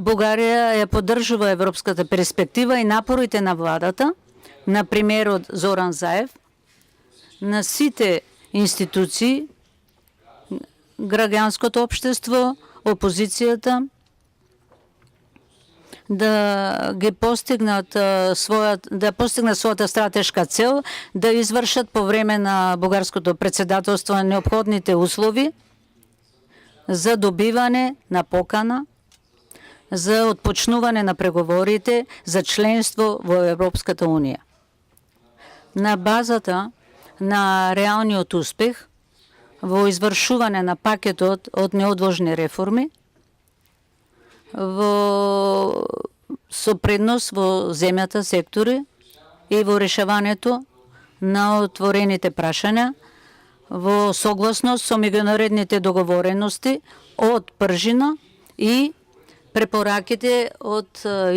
Бугарија ја поддржува европската перспектива и напорите на владата, на премиерот Зоран Заев, на сите институции, граѓанското општество, опозицијата, да постигнат својата стратешка цел, да извршат по време на бугарското председателство неопходните услови за добиване на покана, за отпочнување на преговорите за членство во Европската унија. На базата на реалниот успех во извршување на пакетот од неодложни реформи, со предност во земјата сектори и во решавањето на отворените прашања, во согласност со меѓународните договорености од пржина и препораките од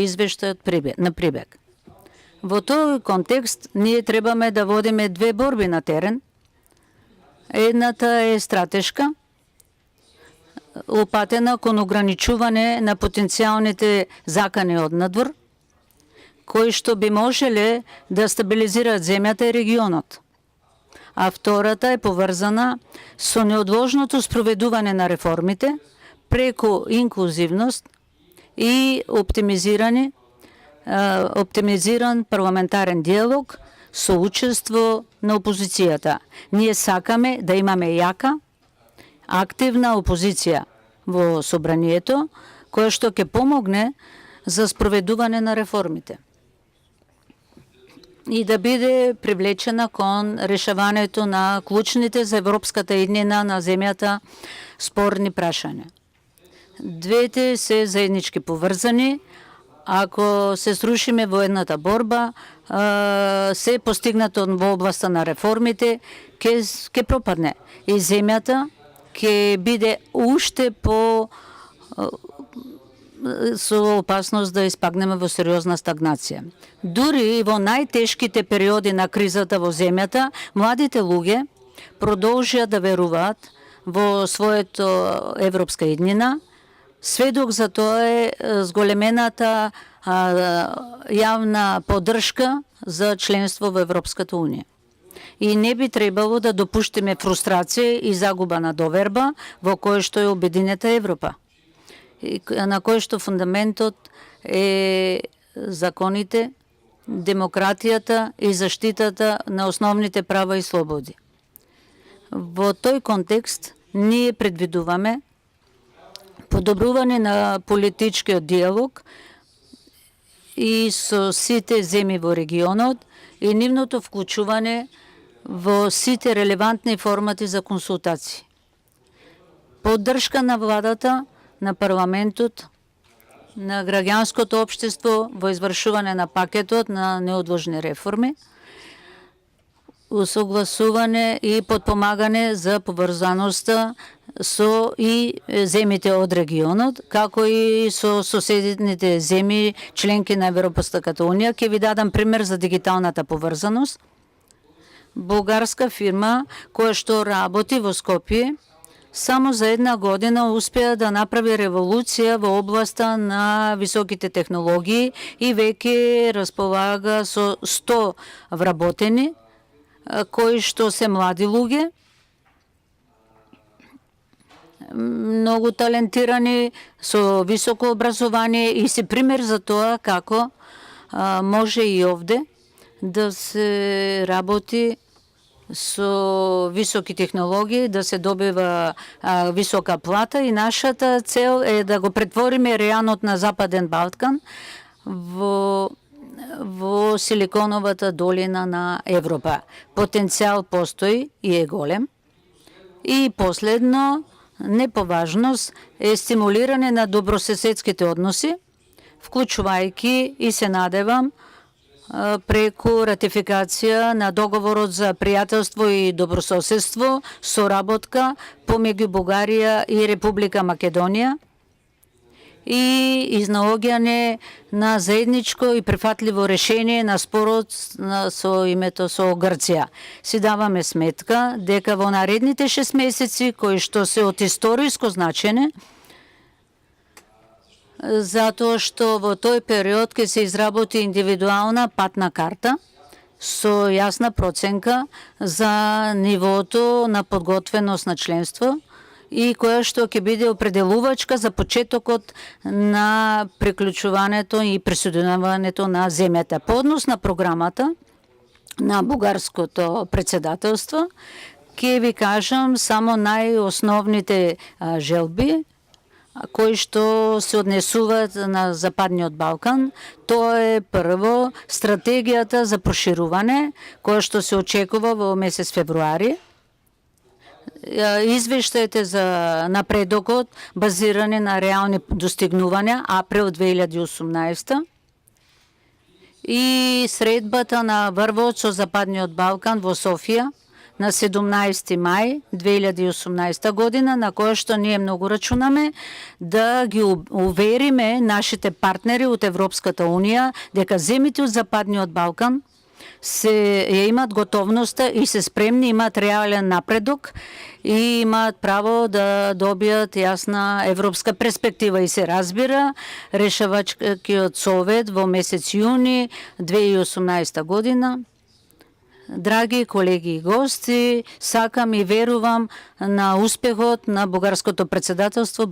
извештајот на Прибег. Во тој контекст ние требаме да водиме две борби на терен. Едната е стратешка, упатена кон ограничување на потенцијалните закани од надвор, кои што би можеле да стабилизираат земјата и регионот. А втората е поврзана со неодложното спроведување на реформите преку инклузивност и оптимизиран парламентарен диалог со учество на опозицијата. Ние сакаме да имаме јака, активна опозиција во собранието, која што ќе помогне за спроведување на реформите и да биде привлечена кон решавањето на клучните за европската иднина на земјата спорни прашања. Двете се заеднички поврзани. Ако се срушиме во едната борба, се постигнато во областа на реформите, ќе пропадне и земјата ќе биде уште со опасност да испагнеме во сериозна стагнација. Дури и во најтешките периоди на кризата во земјата, младите луѓе продолжија да веруваат во своето европска иднина. Сведок за тоа е зголемената јавна поддршка за членство во Европската унија. И не би требало да допуштиме фрустрација и загуба на доверба во кој што е обединета Европа, на кој што фундаментот е законите, демократијата и заштитата на основните права и слободи. Во тој контекст ние предвидуваме подобрување на политичкиот диалог и со сите земји во регионот и нивното вклучување во сите релевантни формати за консултации. Поддршка на владата, на парламентот, на граѓанското општество во извршување на пакетот на неодложни реформи, усогласување и подпомагање за поврзаноста со и земјите од регионот, како и со соседните земји, членки на Европската унија. Ќе ви дадам пример за дигиталната поврзаност. Бугарска фирма која што работи во Скопје само за една година успеа да направи револуција во областа на високите технологии и веќе располага со 100 вработени, кои што се млади луѓе, многу талентирани, со високо образование и се пример за тоа како може и овде да се работи со високи технологии, да се добива висока плата и нашата цел е да го претвориме регионот на Западен Балкан во Силиконовата долина на Европа. Потенцијал постои и е голем. И последно, не по важност, е стимулирање на добрососедските односи, вклучувајќи и се надевам преку ратификација на договорот за пријателство и добрососедство, соработка помеѓу Бугарија и Република Македонија и изнаоѓање на заедничко и прифатливо решение на спорот со името со Грција. Си даваме сметка дека во наредните 6 месеци, кои што се од историско значење, затоа што во тој период ќе се изработи индивидуална патна карта со јасна проценка за нивото на подготвеност на членство и која што ќе биде определувачка за почетокот на приклучувањето и присоединувањето на земјата. По однос на програмата на бугарското председателство, ќе ви кажам само најосновните желби кои што се однесуваат на Западниот Балкан. Тоа е прво стратегијата за проширување, која што се очекува во месец февруари. Извештајте за напредокот базирани на реални достигнувања април 2018 и средбата на врвот со Западниот Балкан во Софија на 17 мај 2018 година, на која што ние многу рачунаме да ги увериме нашите партнери од Европската Унија дека земите од Западниот Балкан се имат готовноста и се спремни, имат реален напредок и имаат право да добијат јасна европска перспектива. И се разбира, решавачкиот совет во месец јуни 2018 година. Драги колеги и гости, сакам и верувам на успехот на бугарското председателство.